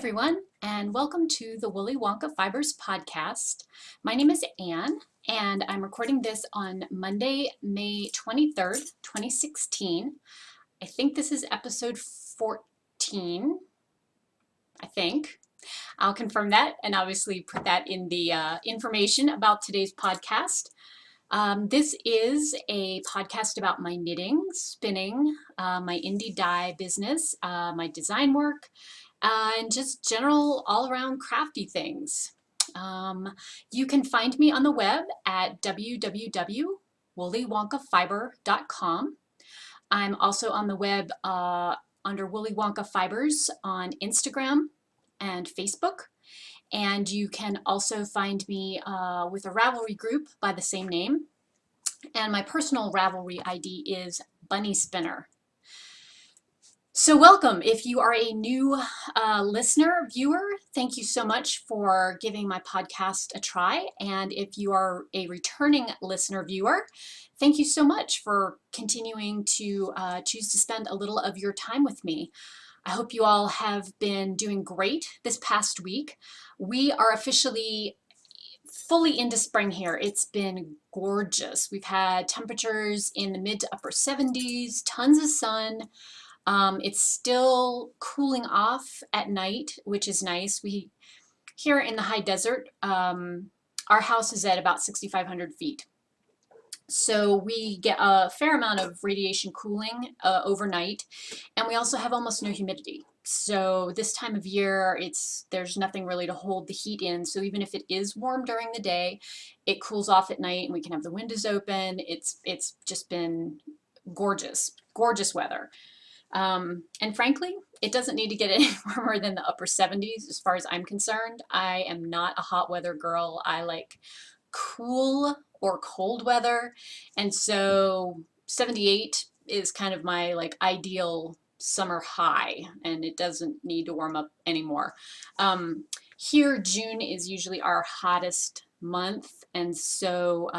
everyone, and welcome to the Willy Wonka Fibers podcast. My name is Anne, and I'm recording this on Monday, May 23rd, 2016. I think this is episode 14, I think. I'll confirm that and obviously put that in the information about today's podcast. This is a podcast about my knitting, spinning, my indie dye business, my design work, and just general all-around crafty things. You can find me on the web at www.woolywonkafiber.com. I'm also on the web under Willy Wonka Fibers on Instagram and Facebook. And you can also find me with a Ravelry group by the same name. And my personal Ravelry ID is Bunny Spinner. So welcome. If you are a new listener, viewer, thank you so much for giving my podcast a try. And if you are a returning listener, viewer, thank you so much for continuing to choose to spend a little of your time with me. I hope you all have been doing great this past week. We are officially fully into spring here. It's been gorgeous. We've had temperatures in the mid to upper 70s, tons of sun. It's still cooling off at night, which is nice. We here in the high desert, our house is at about 6,500 feet. So we get a fair amount of radiation cooling overnight, and we also have almost no humidity. So this time of year, there's nothing really to hold the heat in. So even if it is warm during the day, it cools off at night, and we can have the windows open. It's just been gorgeous, gorgeous weather. And frankly, it doesn't need to get any warmer than the upper 70s as far as I'm concerned. I am not a hot weather girl. I like cool or cold weather. And so 78 is kind of my like ideal summer high, and it doesn't need to warm up anymore. Here, June is usually our hottest month, and so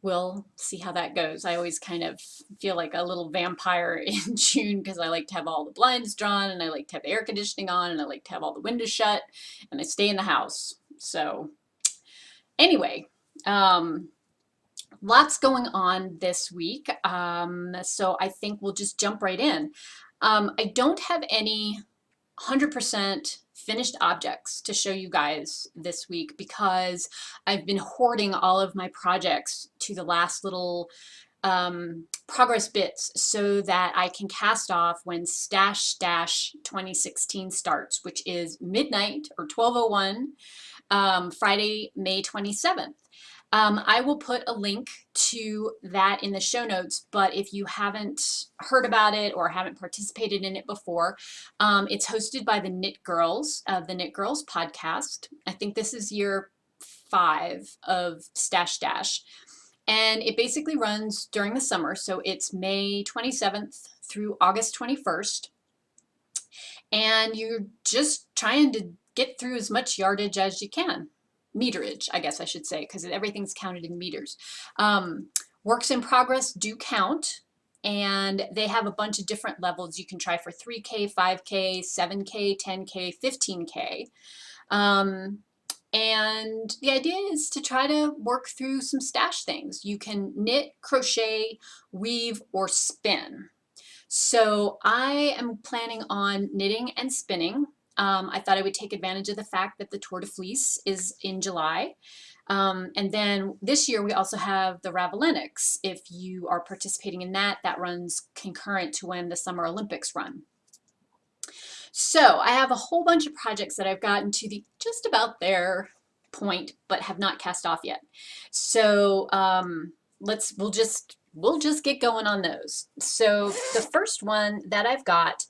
we'll see how that goes. I always kind of feel like a little vampire in June because I like to have all the blinds drawn, and I like to have the air conditioning on, and I like to have all the windows shut, and I stay in the house. So anyway, lots going on this week. So I think we'll just jump right in. I don't have any 100% finished objects to show you guys this week because I've been hoarding all of my projects to the last little progress bits so that I can cast off when Stash 2016 starts, which is midnight or 12:01, Friday, May 27th. I will put a link to that in the show notes, but if you haven't heard about it or haven't participated in it before, it's hosted by the Knit Girls of the Knit Girls podcast. I think this is year 5 of Stash Dash, and it basically runs during the summer, so it's May 27th through August 21st, and you're just trying to get through as much yardage as you can. Meterage, I guess I should say, because everything's counted in meters. Works in progress do count, and they have a bunch of different levels you can try for 3K, 5K, 7K, 10K, 15K. And the idea is to try to work through some stash things. You can knit, crochet, weave, or spin. So I am planning on knitting and spinning. I thought I would take advantage of the fact that the Tour de Fleece is in July. And then this year we also have the Ravelinics. If you are participating in that, that runs concurrent to when the Summer Olympics run. So I have a whole bunch of projects that I've gotten to the just about their point, but have not cast off yet. So we'll just get going on those. So the first one that I've got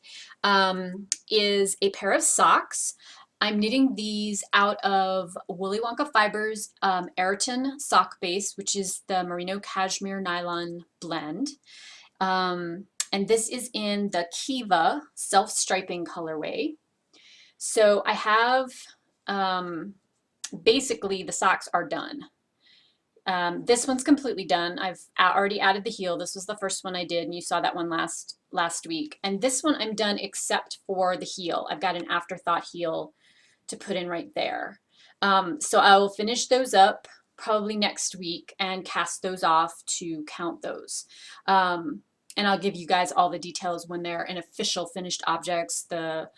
is a pair of socks. I'm knitting these out of Willy Wonka Fibers Ayrton sock base, which is the merino cashmere nylon blend. And this is in the Kiva self-striping colorway. So I have, basically the socks are done. This one's completely done. I've already added the heel. This was the first one I did, and you saw that one last week. And this one I'm done except for the heel. I've got an afterthought heel to put in right there. So I will finish those up probably next week and cast those off to count those. And I'll give you guys all the details when they're in official finished objects, the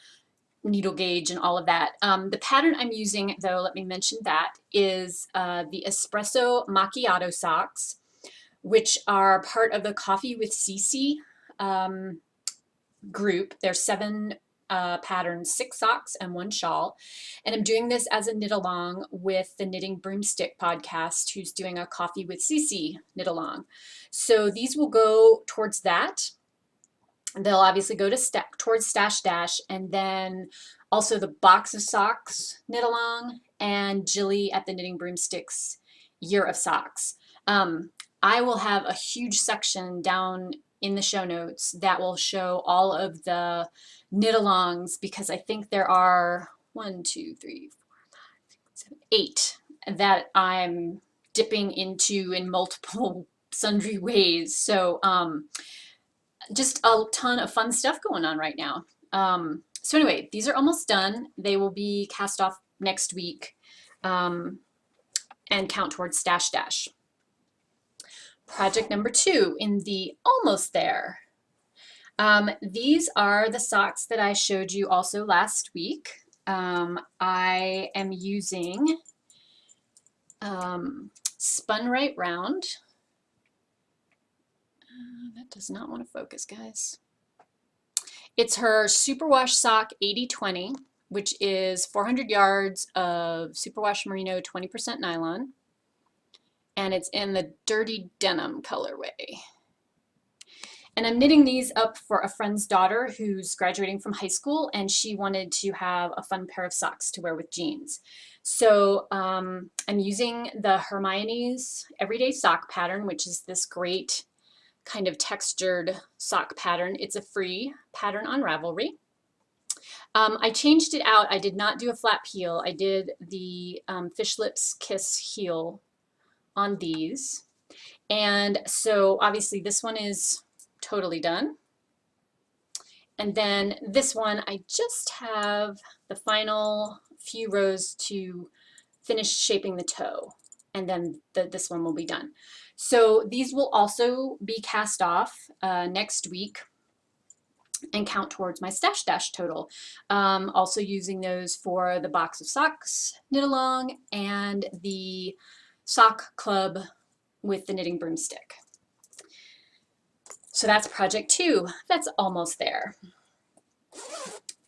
needle gauge and all of that. The pattern I'm using, though, let me mention that, is the Espresso Macchiato socks, which are part of the Coffee with Cece group. There's 7 patterns, 6 socks and 1 shawl. And I'm doing this as a knit along with the Knitting Broomstick podcast, who's doing a Coffee with Cece knit along. So these will go towards that. They'll obviously go to towards Stash Dash, and then also the box of socks knit along, and Jilly at the Knitting Broomsticks year of socks. I will have a huge section down in the show notes that will show all of the knit alongs, because I think there are 1, 2, 3, 4, 5, 6, 7, 8 that I'm dipping into in multiple sundry ways. So just a ton of fun stuff going on right now. So anyway, these are almost done. They will be cast off next week and count towards Stash Dash. Project number 2 in the almost there. These are the socks that I showed you also last week. I am using Spun Right Round. That does not want to focus, guys. It's her Superwash Sock 80/20, which is 400 yards of Superwash Merino 20% nylon. And it's in the Dirty Denim colorway. And I'm knitting these up for a friend's daughter who's graduating from high school, and she wanted to have a fun pair of socks to wear with jeans. So I'm using the Hermione's Everyday Sock pattern, which is this great kind of textured sock pattern. It's a free pattern on Ravelry. I changed it out. I did not do a flap heel. I did the Fish Lips Kiss heel on these. And so obviously this one is totally done. And then this one, I just have the final few rows to finish shaping the toe, and then this one will be done. So these will also be cast off next week and count towards my Stash Dash total. Also using those for the box of socks knit along and the sock club with the Knitting Broomstick. So that's project 2. That's almost there.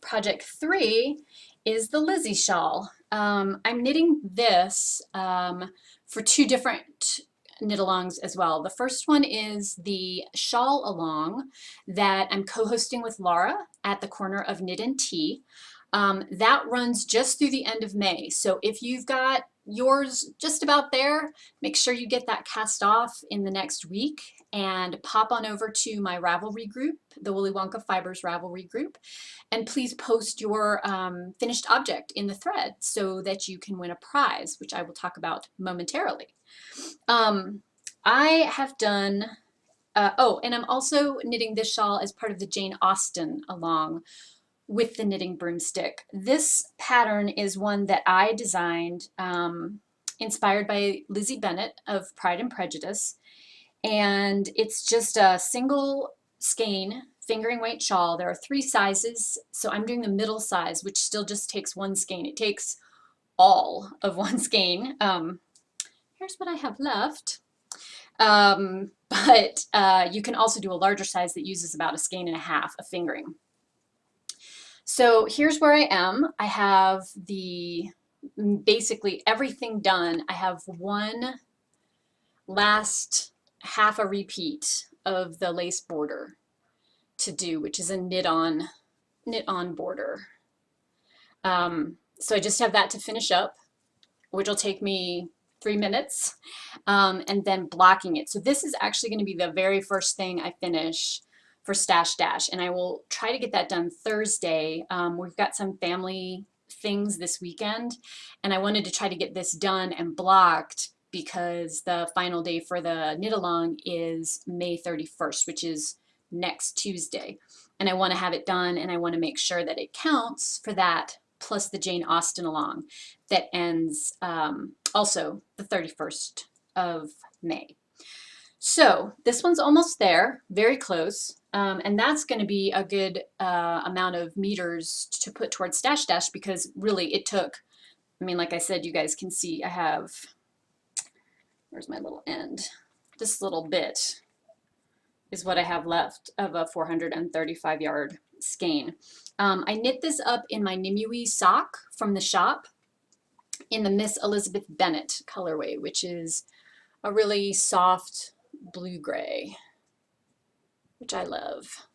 Project 3 is the Lizzie shawl. I'm knitting this for 2 different knit alongs as well. The first one is the shawl along that I'm co-hosting with Laura at the corner of Knit and Tea. That runs just through the end of May. So if you've got yours just about there, make sure you get that cast off in the next week and pop on over to my Ravelry group, the Willy Wonka Fibers Ravelry group, and please post your finished object in the thread so that you can win a prize, which I will talk about momentarily. I have done, oh, and I'm also knitting this shawl as part of the Jane Austen along with the Knitting Broomstick. This pattern is one that I designed, inspired by Lizzie Bennett of Pride and Prejudice, and it's just a single skein fingering weight shawl. There are 3 sizes, so I'm doing the middle size, which still just takes 1 skein. It takes all of 1 skein. Here's what I have left. But you can also do a larger size that uses about 1.5 skeins of fingering. So here's where I am. I have basically everything done. I have one last half a repeat of the lace border to do, which is a knit on border. So I just have that to finish up, which will take me 3 minutes, and then blocking it. So this is actually going to be the very first thing I finish for Stash Dash, and I will try to get that done Thursday. We've got some family things this weekend, and I wanted to try to get this done and blocked because the final day for the knit along is May 31st, which is next Tuesday. And I want to have it done, and I want to make sure that it counts for that, plus the Jane Austen along that ends also the 31st of May. So this one's almost there, very close, and that's going to be a good amount of meters to put towards Stash Dash, because really it took, I mean, like I said, you guys can see I have, where's my little end? This little bit is what I have left of a 435 yard skein. I knit this up in my Nimue sock from the shop in the Miss Elizabeth Bennet colorway, which is a really soft blue gray, which I love.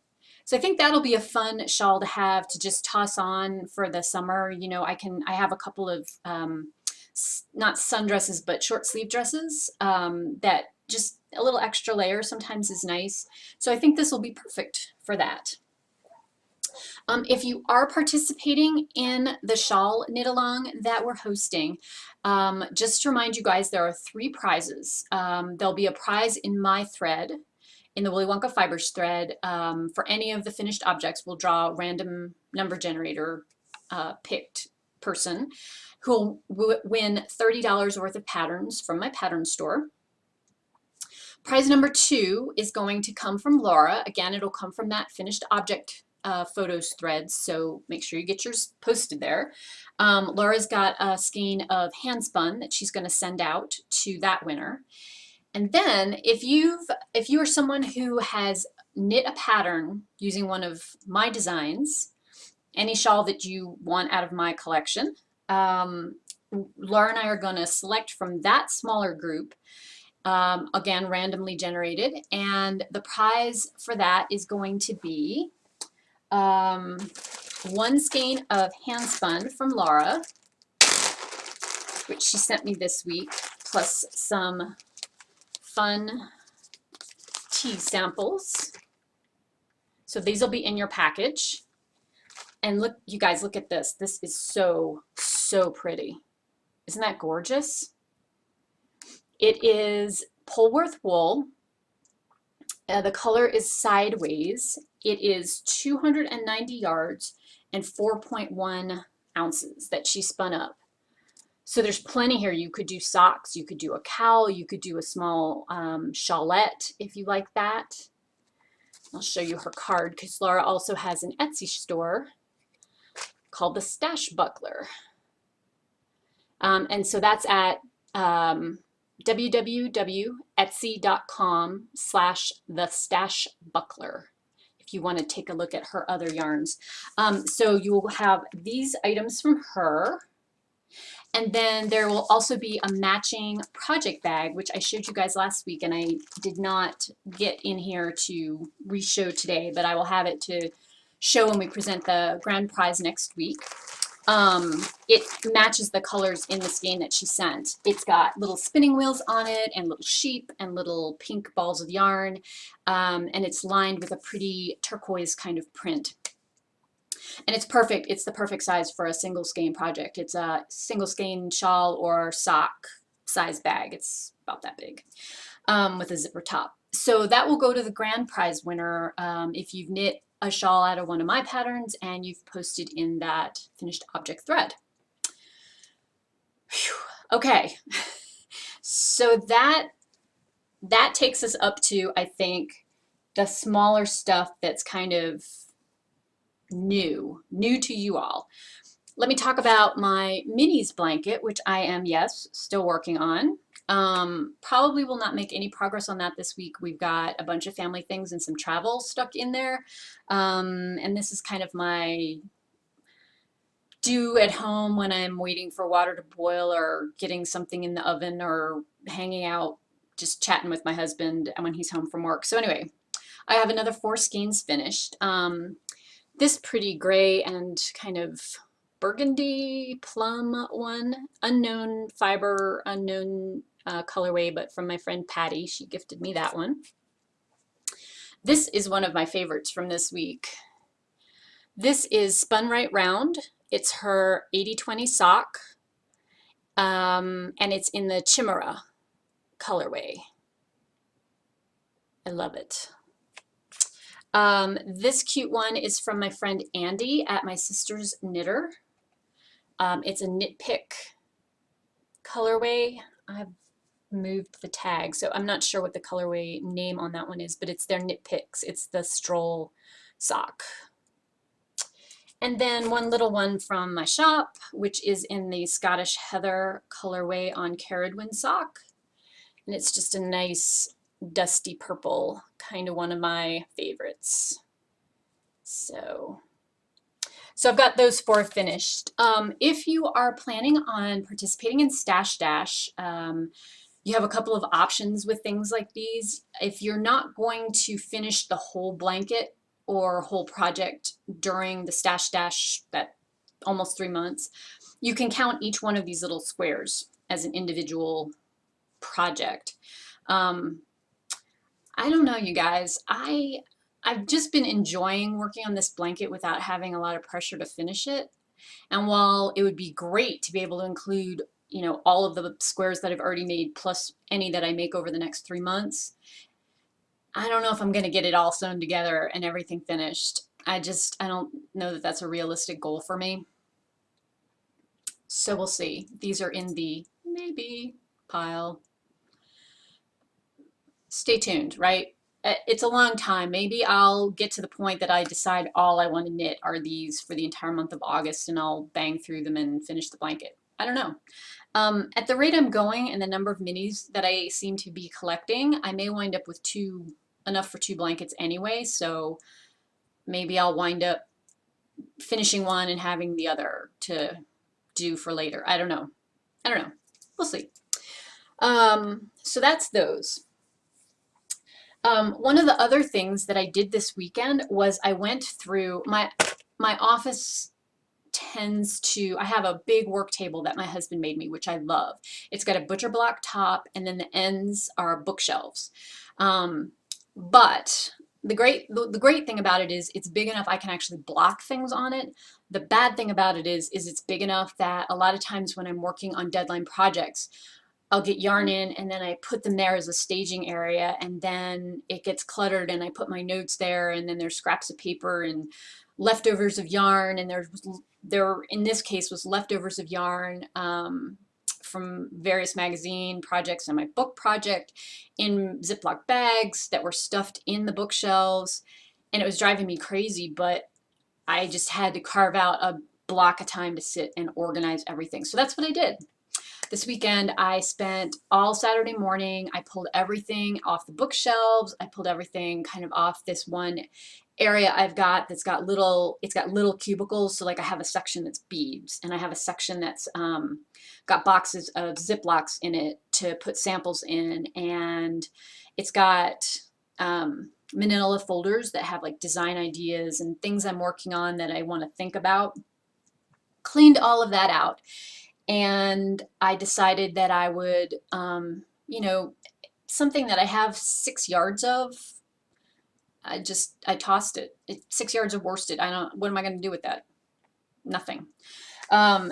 So I think that'll be a fun shawl to have to just toss on for the summer. You know, I have a couple of not sundresses, but short sleeve dresses that just a little extra layer sometimes is nice. So I think this will be perfect for that. If you are participating in the shawl knit along that we're hosting, just to remind you guys, there are 3 prizes. There'll be a prize in my thread, in the Willy Wonka Fibers thread. For any of the finished objects, we'll draw a random number generator picked person who will win $30 worth of patterns from my pattern store. Prize number 2 is going to come from Laura. Again, it'll come from that finished object photos thread, so make sure you get yours posted there. Laura's got a skein of hand spun that she's going to send out to that winner. And then if you are someone who has knit a pattern using one of my designs, any shawl that you want out of my collection, Laura and I are going to select from that smaller group, again randomly generated, and the prize for that is going to be 1 skein of hand spun from Laura, which she sent me this week, plus some fun tea samples. So these will be in your package. And look, you guys, look at this. This is so, so pretty. Isn't that gorgeous? It is Polworth wool. The color is Sideways. It is 290 yards and 4.1 ounces that she spun up. So there's plenty here. You could do socks, you could do a cowl, you could do a small shawlette if you like that. I'll show you her card because Laura also has an Etsy store called the Stash Buckler. And so that's at www.etsy.com/thestashbuckler if you want to take a look at her other yarns. So you will have these items from her. And then there will also be a matching project bag, which I showed you guys last week, and I did not get in here to re-show today, but I will have it to show when we present the grand prize next week. It matches the colors in the skein that she sent. It's got little spinning wheels on it, and little sheep, and little pink balls of yarn, and it's lined with a pretty turquoise kind of print. And it's perfect. It's the perfect size for a single skein project. It's a single skein shawl or sock size bag. It's about that big, with a zipper top. So that will go to the grand prize winner if you've knit a shawl out of one of my patterns and you've posted in that finished object thread. Whew. Okay, so that takes us up to, I think, the smaller stuff that's kind of new to you all. Let me talk about my minis blanket, which I am, yes, still working on. Probably will not make any progress on that this week. We've got a bunch of family things and some travel stuck in there. And this is kind of my do at home when I'm waiting for water to boil or getting something in the oven or hanging out, just chatting with my husband when he's home from work. So anyway, I have another 4 skeins finished. This pretty gray and kind of burgundy plum one, unknown fiber, unknown colorway, but from my friend Patty. She gifted me that one. This is one of my favorites from this week. This is Spun Right Round. It's her 80/20 sock, and it's in the Chimera colorway. I love it. This cute one is from my friend Andy at My Sister's Knitter. It's a Knit Pick colorway. I've moved the tag, so I'm not sure what the colorway name on that one is, but it's their Knit Picks. It's the Stroll sock. And then one little one from my shop, which is in the Scottish Heather colorway on Caradwin sock. And it's just a nice dusty purple, kind of one of my favorites. So I've got those 4 finished. If you are planning on participating in Stash Dash, you have a couple of options with things like these. If you're not going to finish the whole blanket or whole project during the Stash Dash, that almost 3 months, you can count each one of these little squares as an individual project. I don't know, you guys. I've just been enjoying working on this blanket without having a lot of pressure to finish it. And while it would be great to be able to include, you know, all of the squares that I've already made plus any that I make over the next 3 months, I don't know if I'm going to get it all sewn together and everything finished. I don't know that that's a realistic goal for me. So we'll see. These are in the maybe pile. Stay tuned, right? It's a long time. Maybe I'll get to the point that I decide all I want to knit are these for the entire month of August, and I'll bang through them and finish the blanket. I don't know. At the rate I'm going and the number of minis that I seem to be collecting, I may wind up with enough for 2 blankets anyway, so maybe I'll wind up finishing one and having the other to do for later. I don't know. We'll see. So that's those. One of the other things that I did this weekend was I went through my office tends to, I have a big work table that my husband made me, which I love. It's got a butcher block top and then the ends are bookshelves. But the great thing about it is it's big enough I can actually block things on it. The bad thing about it is it's big enough that a lot of times when I'm working on deadline projects, I'll get yarn in and then I put them there as a staging area, and then it gets cluttered and I put my notes there, and then there's scraps of paper and leftovers of yarn, and there in this case was leftovers of yarn from various magazine projects and my book project in Ziploc bags that were stuffed in the bookshelves, and it was driving me crazy, but I just had to carve out a block of time to sit and organize everything. So that's what I did. This weekend, I spent all Saturday morning. I pulled everything off the bookshelves. I pulled everything kind of off this one area I've got that's got it's got little cubicles. So like I have a section that's beads, and I have a section that's got boxes of Ziplocs in it to put samples in, and it's got manila folders that have like design ideas and things I'm working on that I want to think about. Cleaned all of that out. And I decided that I would, you know, something that I have 6 yards of, I tossed it. 6 yards of worsted. What am I going to do with that? Nothing.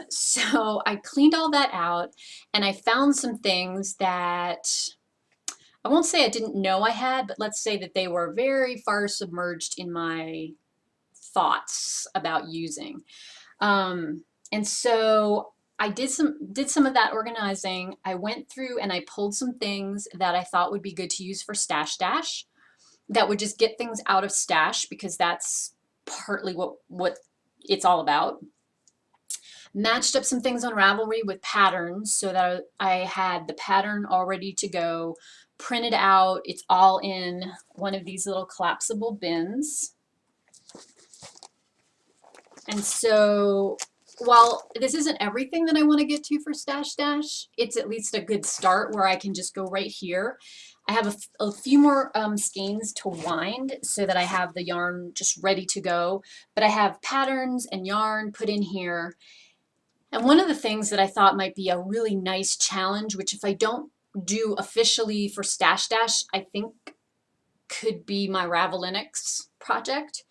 So I cleaned all that out, and I found some things that I won't say I didn't know I had, but let's say that they were very far submerged in my thoughts about using. And so I did some of that organizing. I went through and I pulled some things that I thought would be good to use for Stash Dash that would just get things out of stash, because that's partly what it's all about. Matched up some things on Ravelry with patterns so that I had the pattern all ready to go, printed out. It's all in one of these little collapsible bins. And so while this isn't everything that I want to get to for Stash Dash, it's at least a good start where I can just go right here. I have a few more skeins to wind so that I have the yarn just ready to go, but I have patterns and yarn put in here. And one of the things that I thought might be a really nice challenge, which if I don't do officially for Stash Dash, I think could be my Ravelinix project,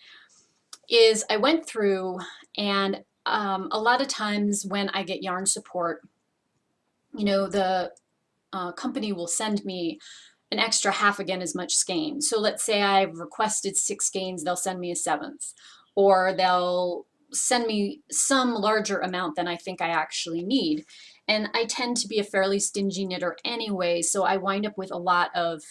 is I went through and a lot of times when I get yarn support, you know, the company will send me an extra half again as much skein. So let's say I've requested 6 skeins, they'll send me a 7th, or they'll send me some larger amount than I think I actually need. And I tend to be a fairly stingy knitter anyway, so I wind up with a lot of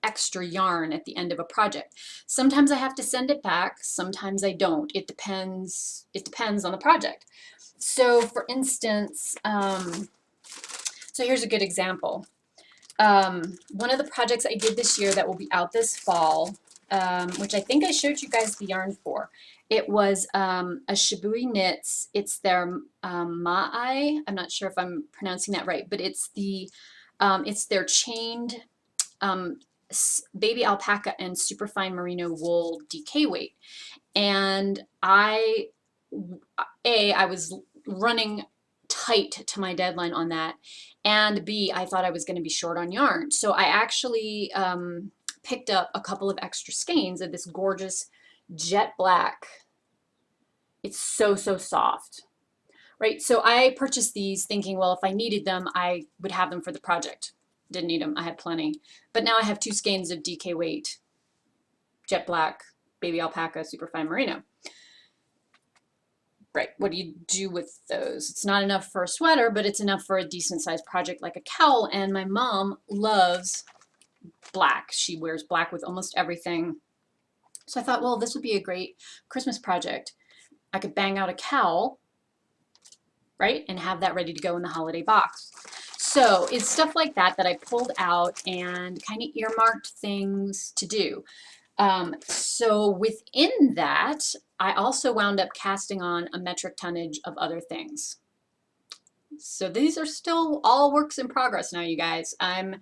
extra yarn at the end of a project. Sometimes I have to send it back, sometimes I don't. It depends on the project. So for instance, so here's a good example. One of the projects I did this year that will be out this fall, which I think I showed you guys the yarn for. It was a Shibui Knits. It's their Ma'ai. I'm not sure if I'm pronouncing that right, but it's their chained baby alpaca and superfine merino wool DK weight. And I was running tight to my deadline on that, and B, I thought I was going to be short on yarn. So I actually picked up a couple of extra skeins of this gorgeous jet black. It's so soft, right? So I purchased these thinking, well, if I needed them, I would have them for the project. Didn't need them, I had plenty. But now I have 2 skeins of DK weight, jet black, baby alpaca, superfine merino. Right, what do you do with those? It's not enough for a sweater, but it's enough for a decent sized project like a cowl. And my mom loves black. She wears black with almost everything. So I thought, well, this would be a great Christmas project. I could bang out a cowl, right, and have that ready to go in the holiday box. So it's stuff like that that I pulled out and kind of earmarked things to do. So within that, I also wound up casting on a metric tonnage of other things. So these are still all works in progress now, you guys. I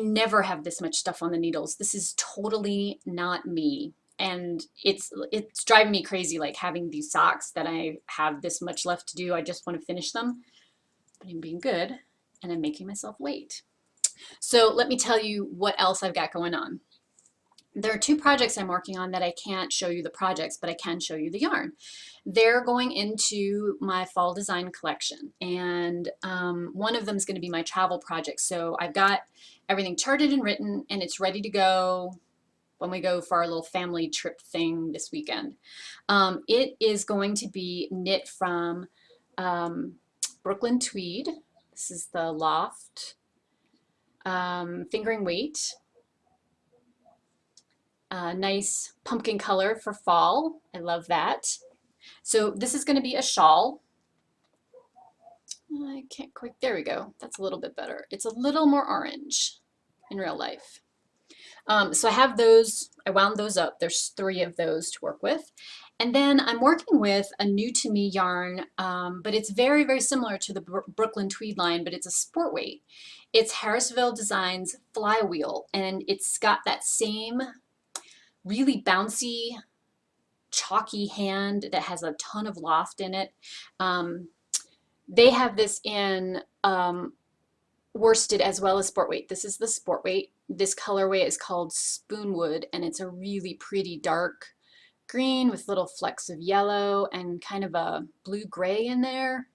never have this much stuff on the needles. This is totally not me. And it's driving me crazy, like having these socks that I have this much left to do. I just want to finish them, but I'm being good and I'm making myself wait. So let me tell you what else I've got going on. There are 2 projects I'm working on that I can't show you the projects, but I can show you the yarn. They're going into my fall design collection, and one of them is going to be my travel project. So I've got everything charted and written, and it's ready to go when we go for our little family trip thing this weekend. It is going to be knit from Brooklyn Tweed. This is the Loft fingering weight. Nice pumpkin color for fall. I love that. So this is going to be a shawl. I can't quite, there we go. That's a little bit better. It's a little more orange in real life. So I have those, I wound those up. There's 3 of those to work with. And then I'm working with a new to me yarn, but it's very similar to the Brooklyn Tweed line, but it's a sport weight. It's Harrisville Designs Flywheel, and it's got that same really bouncy, chalky hand that has a ton of loft in it. They have this in worsted as well as sport weight. This is the sport weight. This colorway is called Spoonwood, and it's a really pretty dark green with little flecks of yellow and kind of a blue-gray in there.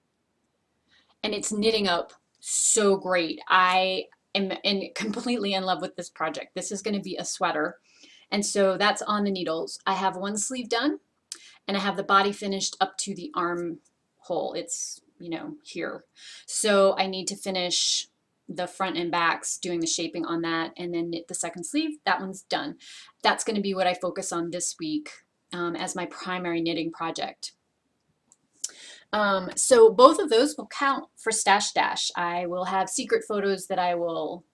And it's knitting up so great. I am completely in love with this project. This is going to be a sweater. And so that's on the needles. I have 1 sleeve done, and I have the body finished up to the armhole. It's, you know, here. So I need to finish the front and backs, doing the shaping on that, and then knit the 2nd sleeve. That one's done. That's going to be what I focus on this week as my primary knitting project. So both of those will count for Stash Dash. I will have secret photos that I will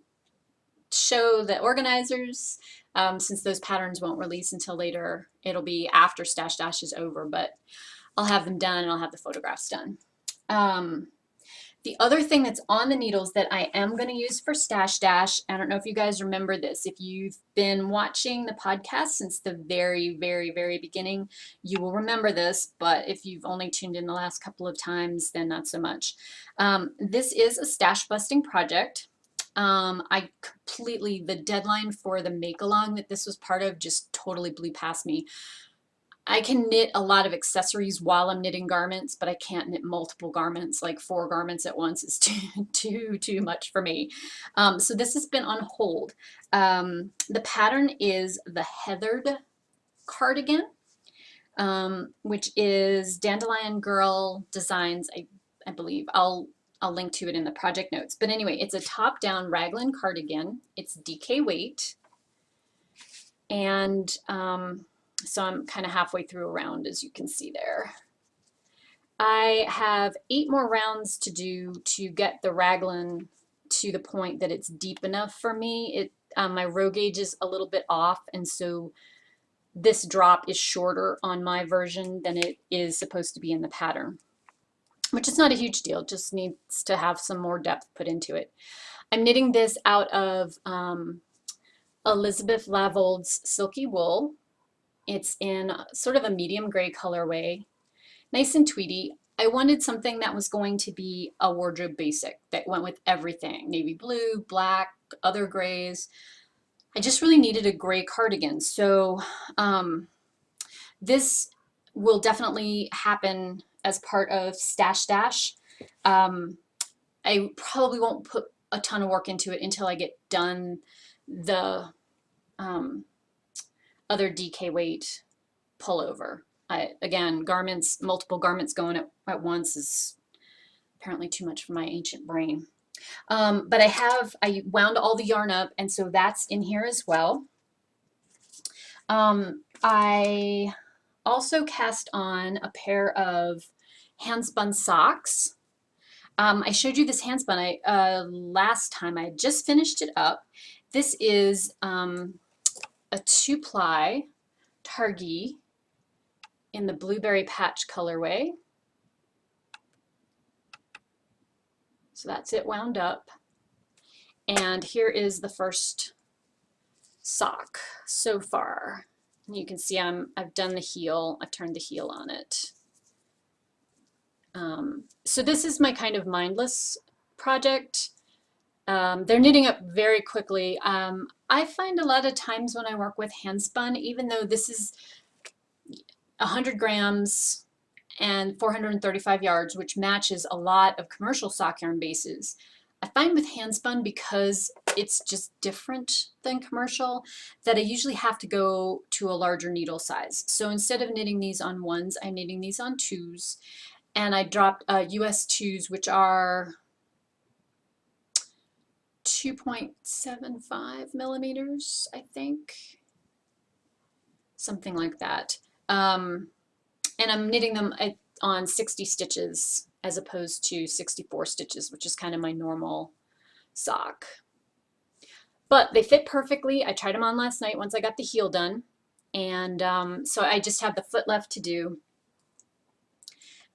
show the organizers. Since those patterns won't release until later, it'll be after Stash Dash is over, but I'll have them done and I'll have the photographs done. The other thing that's on the needles that I am going to use for Stash Dash, I don't know if you guys remember this. If you've been watching the podcast since the very beginning, you will remember this, but if you've only tuned in the last couple of times, then not so much. This is a stash busting project. The deadline for the make along that this was part of just totally blew past me. I can knit a lot of accessories while I'm knitting garments, but I can't knit multiple garments, like 4 garments at once is too much for me. So this has been on hold. The pattern is the Heathered cardigan, which is Dandelion Girl Designs, I believe. I'll link to it in the project notes. But anyway, it's a top-down raglan cardigan. It's DK weight. And so I'm kind of halfway through a round, as you can see there. I have 8 more rounds to do to get the raglan to the point that it's deep enough for me. My row gauge is a little bit off, and so this drop is shorter on my version than it is supposed to be in the pattern, which is not a huge deal, just needs to have some more depth put into it. I'm knitting this out of Elizabeth Lavold's Silky Wool. It's in sort of a medium gray colorway, nice and tweedy. I wanted something that was going to be a wardrobe basic that went with everything, navy blue, black, other grays. I just really needed a gray cardigan. So this will definitely happen as part of Stash Dash. I probably won't put a ton of work into it until I get done the other DK weight pullover. Again, garments, multiple garments going at once is apparently too much for my ancient brain. But I wound all the yarn up, and so that's in here as well. I also cast on a pair of hand-spun socks. I showed you this hand-spun last time. I just finished it up. This is a 2-ply Targhee in the Blueberry Patch colorway. So that's it wound up. And here is the first sock so far. And you can see I've done the heel, I've turned the heel on it. So this is my kind of mindless project. They're knitting up very quickly. I find a lot of times when I work with hand spun, even though this is 100 grams and 435 yards, which matches a lot of commercial sock yarn bases, I find with hand spun, because it's just different than commercial, that I usually have to go to a larger needle size. So instead of knitting these on 1s, I'm knitting these on 2s. And I dropped US 2s, which are 2.75 millimeters, I think. Something like that. And I'm knitting them on 60 stitches as opposed to 64 stitches, which is kind of my normal sock. But they fit perfectly. I tried them on last night once I got the heel done. And so I just have the foot left to do.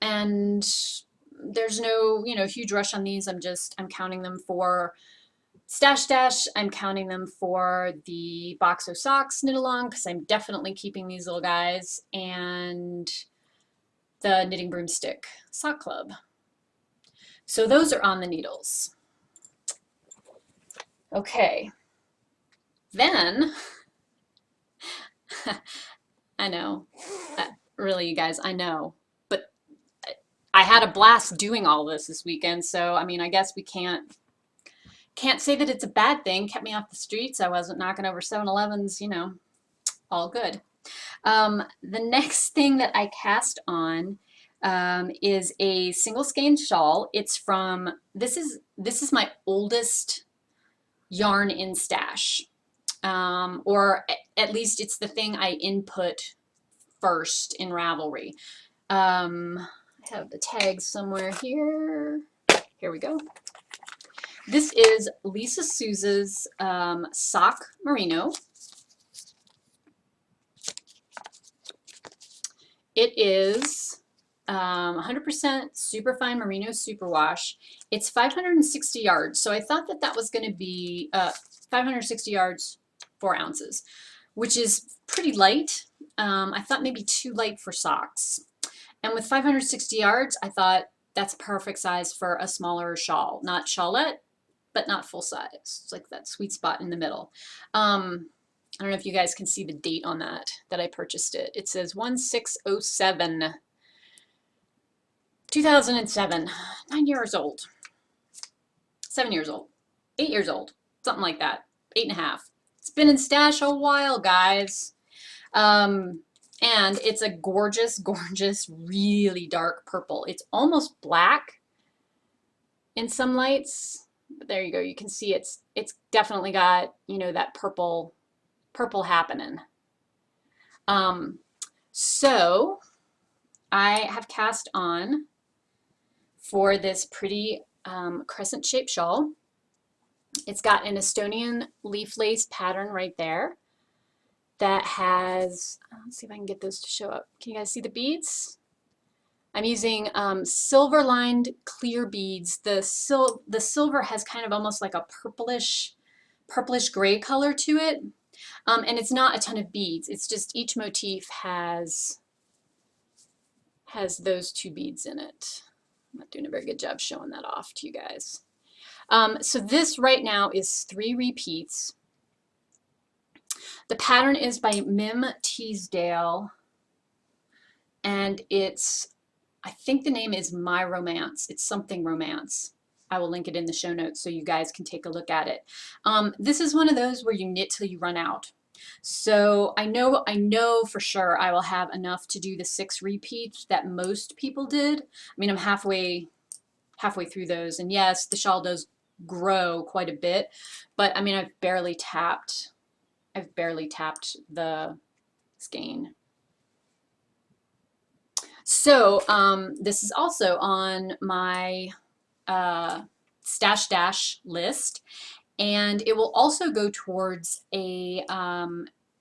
And there's no, huge rush on these. I'm counting them for Stash Dash. I'm counting them for the Box O' Socks knit along, because I'm definitely keeping these little guys, and the Knitting Broomstick Sock Club. So those are on the needles. Okay. Then, I know, really, you guys, I know, but I had a blast doing all this weekend, so I mean, I guess we can't say that it's a bad thing. Kept me off the streets. I wasn't knocking over 7-Elevens, all good. The next thing that I cast on is a single skein shawl. It's from, this is my oldest yarn in stash, or at least it's the thing I input first in Ravelry. I have the tag somewhere here. Here we go. This is Lisa Souza's Sock Merino. It is 100% superfine merino superwash. It's 560 yards, so I thought that was going to be 560 yards, 4 ounces, which is pretty light. I thought maybe too light for socks. And with 560 yards, I thought that's perfect size for a smaller shawl. Not shawlette, but not full size. It's like that sweet spot in the middle. I don't know if you guys can see the date on that I purchased it. It says 1607, 2007, 9 years old, 7 years old, 8 years old, something like that, 8.5. It's been in stash a while, guys. And it's a gorgeous, gorgeous, really dark purple. It's almost black in some lights. But there you go. You can see it's definitely got, you know, that purple happening. So I have cast on for this pretty crescent-shaped shawl. It's got an Estonian leaf lace pattern right there that has, let's see if I can get those to show up. Can you guys see the beads? I'm using silver lined clear beads. The silver has kind of almost like a purplish gray color to it. And it's not a ton of beads. It's just each motif has those two beads in it. I'm not doing a very good job showing that off to you guys. So this right now is 3 repeats. The pattern is by Mim Teasdale, and I think the name is My Romance. It's something romance. I will link it in the show notes so you guys can take a look at it. This is one of those where you knit till you run out. So I know for sure I will have enough to do the 6 repeats that most people did. I mean, I'm halfway through those, and yes, the shawl does grow quite a bit, but I mean, I've barely tapped the skein. So this is also on my Stash Dash list, and it will also go towards a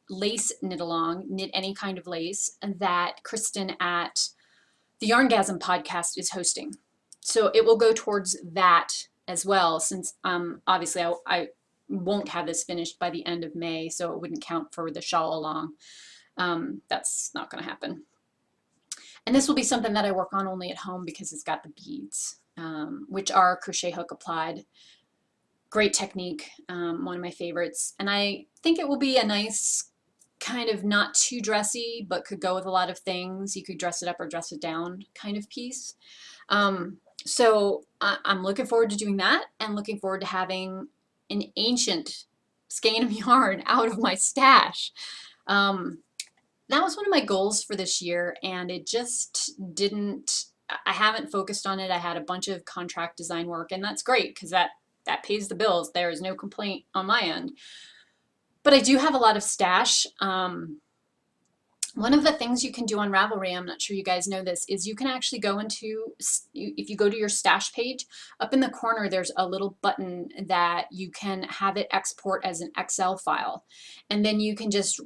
lace knit along, knit any kind of lace, that Kristen at the Yarngasm podcast is hosting. So it will go towards that as well, since obviously I won't have this finished by the end of May, so it wouldn't count for the shawl along. That's not going to happen. And this will be something that I work on only at home because it's got the beads, which are crochet hook applied. Great technique, one of my favorites. And I think it will be a nice kind of not too dressy, but could go with a lot of things. You could dress it up or dress it down kind of piece. So I'm looking forward to doing that, and looking forward to having an ancient skein of yarn out of my stash. That was one of my goals for this year, and it just didn't, I haven't focused on it. I had a bunch of contract design work, and that's great because that pays the bills. There is no complaint on my end. But I do have a lot of stash. One of the things you can do on Ravelry, I'm not sure you guys know this, is you can actually go into, if you go to your stash page, up in the corner there's a little button that you can have it export as an Excel file. And then you can just,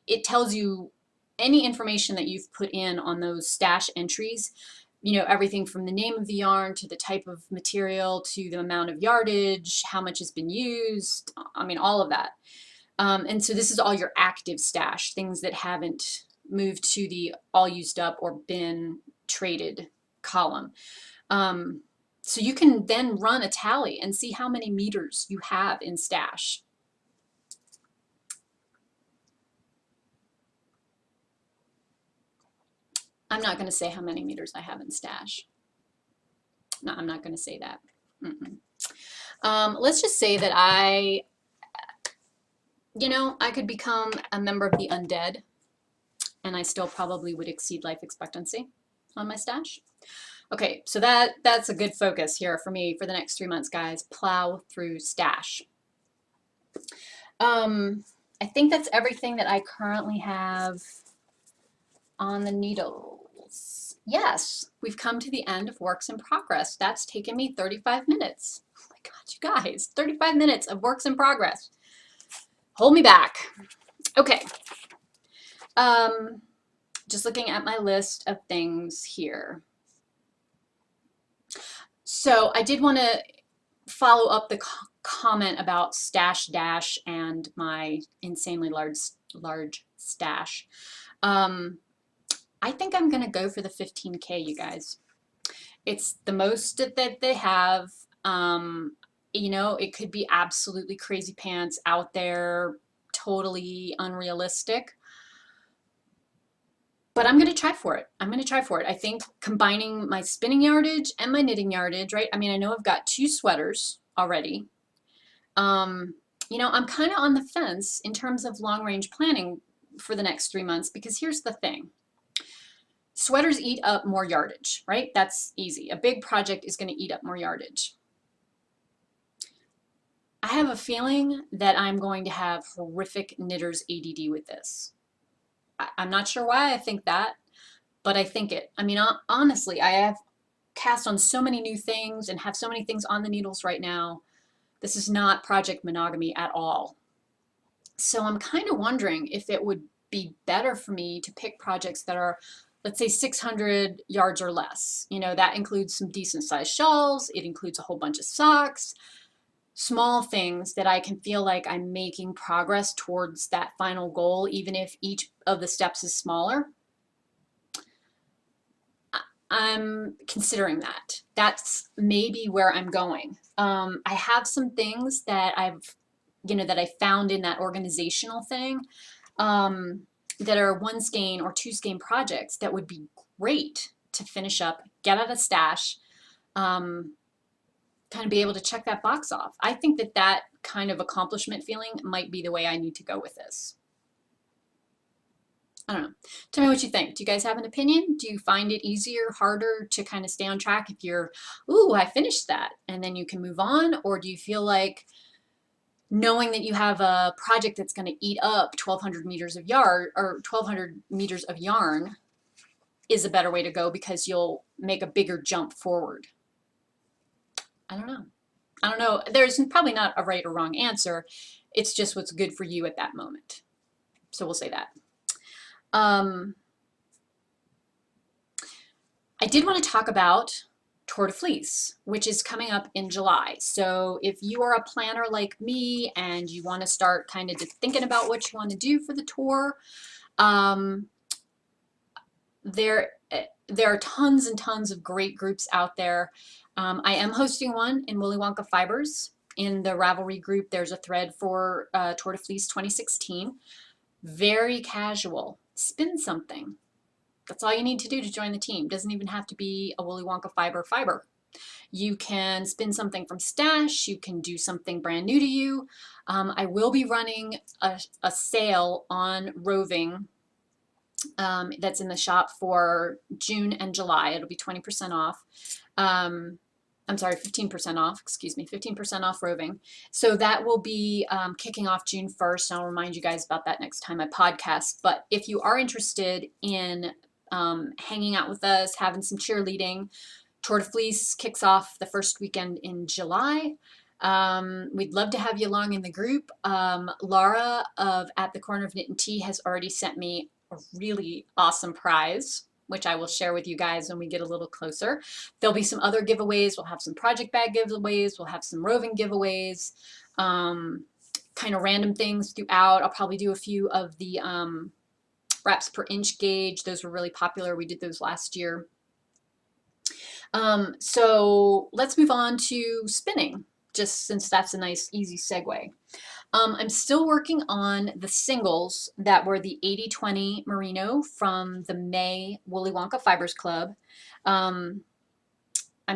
it tells you any information that you've put in on those stash entries, you know, everything from the name of the yarn to the type of material to the amount of yardage, how much has been used, I mean, all of that. And so this is all your active stash, things that haven't moved to the all used up or been traded column. So you can then run a tally and see how many meters you have in stash. I'm not going to say how many meters I have in stash. No, I'm not going to say that. Let's just say that I could become a member of the undead, and I still probably would exceed life expectancy on my stash. Okay, so that's a good focus here for me for the next 3 months, guys. Plow through stash. I think that's everything that I currently have on the needles. Yes, we've come to the end of works in progress. That's taken me 35 minutes. Oh my God, you guys, 35 minutes of works in progress. Hold me back. Okay. Just looking at my list of things here. So I did want to follow up the comment about Stash Dash and my insanely large stash. I think I'm going to go for the 15K, you guys. It's the most that they have. You know, it could be absolutely crazy pants out there, totally unrealistic. But I'm going to try for it. I'm going to try for it. I think combining my spinning yardage and my knitting yardage, right? I mean, I know I've got 2 sweaters already. Um, you know, I'm kind of on the fence in terms of long range planning for the next 3 months, because here's the thing. Sweaters eat up more yardage, right? That's easy. A big project is going to eat up more yardage. I have a feeling that I'm going to have horrific knitter's ADD with this. I'm not sure why I think that, but I think it. I mean, honestly, I have cast on so many new things and have so many things on the needles right now. This is not project monogamy at all. So I'm kind of wondering if it would be better for me to pick projects that are, let's say, 600 yards or less. You know, that includes some decent sized shawls. It includes a whole bunch of socks, small things that I can feel like I'm making progress towards that final goal, even if each of the steps is smaller. I'm considering that. That's maybe where I'm going. I have some things that that I found in that organizational thing, that are 1 skein or 2 skein projects that would be great to finish up, get out of stash, kind of be able to check that box off. I think that that kind of accomplishment feeling might be the way I need to go with this. I don't know. Tell me what you think. Do you guys have an opinion? Do you find it easier, harder to kind of stay on track if you're, ooh, I finished that, and then you can move on? Or do you feel like knowing that you have a project that's going to eat up 1,200 meters of yard or 1,200 meters of yarn is a better way to go because you'll make a bigger jump forward? I don't know. I don't know. There's probably not a right or wrong answer. It's just what's good for you at that moment. So we'll say that. I did want to talk about Tour de Fleece, which is coming up in July. So if you are a planner like me and you want to start kind of thinking about what you want to do for the tour, there are tons and tons of great groups out there. I am hosting one in Willy Wonka Fibers. In the Ravelry group, there's a thread for Tour de Fleece 2016. Very casual. Spin something. That's all you need to do to join the team. Doesn't even have to be a Willy Wonka fiber. You can spin something from stash. You can do something brand new to you. I will be running a sale on roving that's in the shop for June and July. It'll be 20% off. I'm sorry, 15% off, excuse me, 15% off roving. So that will be kicking off June 1st. I'll remind you guys about that next time I podcast. But if you are interested in hanging out with us, having some cheerleading, Tour de Fleece kicks off the first weekend in July. We'd love to have you along in the group. Laura of At the Corner of Knit and Tea has already sent me a really awesome prize, which I will share with you guys when we get a little closer. There'll be some other giveaways. We'll have some project bag giveaways. We'll have some roving giveaways, kind of random things throughout. I'll probably do a few of the wraps per inch gauge. Those were really popular. We did those last year. So let's move on to spinning, just since that's a nice, easy segue. I'm still working on the singles that were the 80/20 merino from the May Willy Wonka Fibers Club. I'm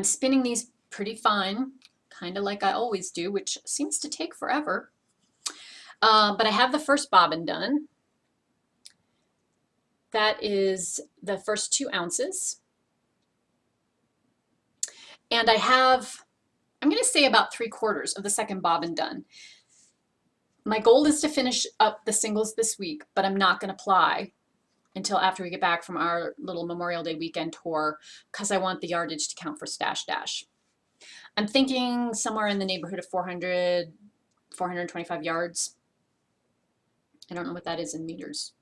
spinning these pretty fine, kind of like I always do, which seems to take forever. But I have the first bobbin done. That is the first 2 ounces. And I have, I'm going to say about 3/4 of the second bobbin done. My goal is to finish up the singles this week, but I'm not going to ply until after we get back from our little Memorial Day weekend tour because I want the yardage to count for Stash Dash. I'm thinking somewhere in the neighborhood of 400, 425 yards. I don't know what that is in meters.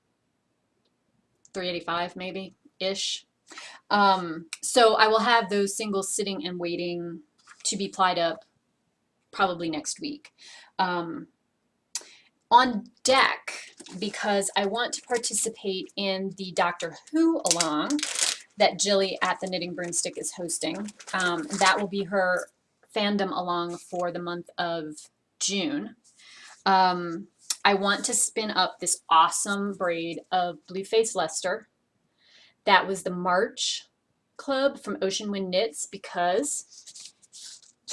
385 maybe, ish. So I will have those singles sitting and waiting to be plied up probably next week. On deck, because I want to participate in the Doctor Who along that Jilly at the Knitting Broomstick is hosting. That will be her fandom along for the month of June. I want to spin up this awesome braid of Blueface Leicester. That was the March club from Ocean Wind Knits because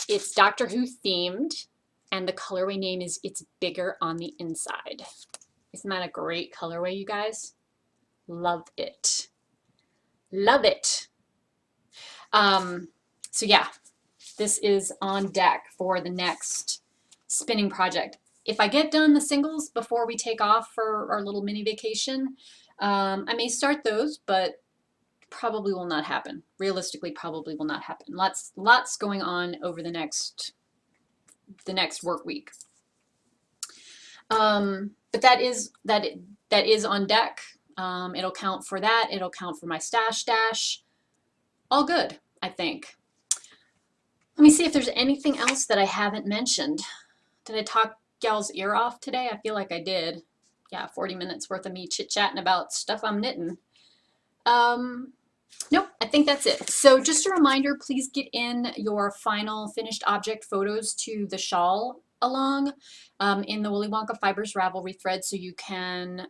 it's Doctor Who themed and the colorway name is It's Bigger on the Inside. Isn't that a great colorway, you guys? Love it. Love it. So yeah, this is on deck for the next spinning project. If I get done the singles before we take off for our little mini vacation, I may start those, but probably will not happen. Realistically, probably will not happen. Lots going on over the next work week. But that is on deck. It'll count for that. It'll count for my stash dash. All good, I think. Let me see if there's anything else that I haven't mentioned. Did I talk y'all's ear off today? I feel like I did. Yeah, 40 minutes worth of me chit-chatting about stuff I'm knitting. Nope, I think that's it. So just a reminder, please get in your final finished object photos to the shawl along in the Willy Wonka Fibers Ravelry thread so you can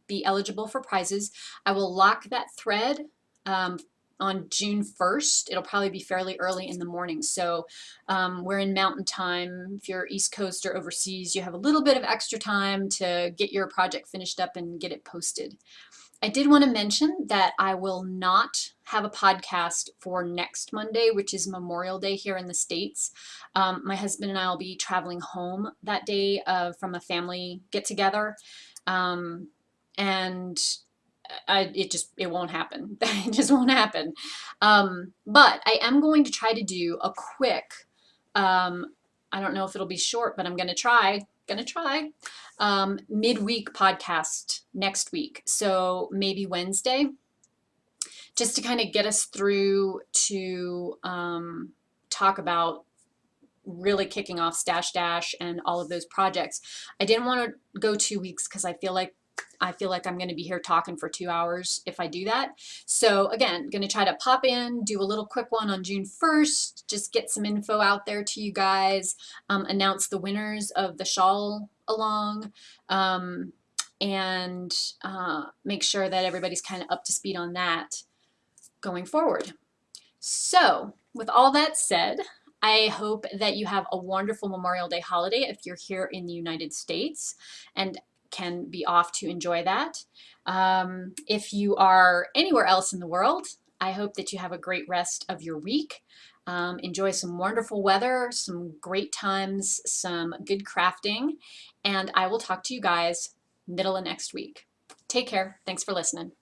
be eligible for prizes. I will lock that thread on June 1st. It'll probably be fairly early in the morning. So we're in mountain time. If you're East Coast or overseas, you have a little bit of extra time to get your project finished up and get it posted. I did want to mention that I will not have a podcast for next Monday, which is Memorial Day here in the States. My husband and I will be traveling home that day from a family get-together, and it won't happen. It just won't happen. But I am going to try to do a quick, I don't know if it'll be short, but I'm going to try. Midweek podcast next week. So maybe Wednesday, just to kind of get us through to talk about really kicking off Stash Dash and all of those projects. I didn't want to go 2 weeks because I feel like I'm going to be here talking for 2 hours if I do that. So again, going to try to pop in, do a little quick one on June 1st, just get some info out there to you guys, announce the winners of the shawl along, and make sure that everybody's kind of up to speed on that going forward. So with all that said, I hope that you have a wonderful Memorial Day holiday if you're here in the United States and can be off to enjoy that. If you are anywhere else in the world, I hope that you have a great rest of your week. Enjoy some wonderful weather, some great times, some good crafting, and I will talk to you guys middle of next week. Take care. Thanks for listening.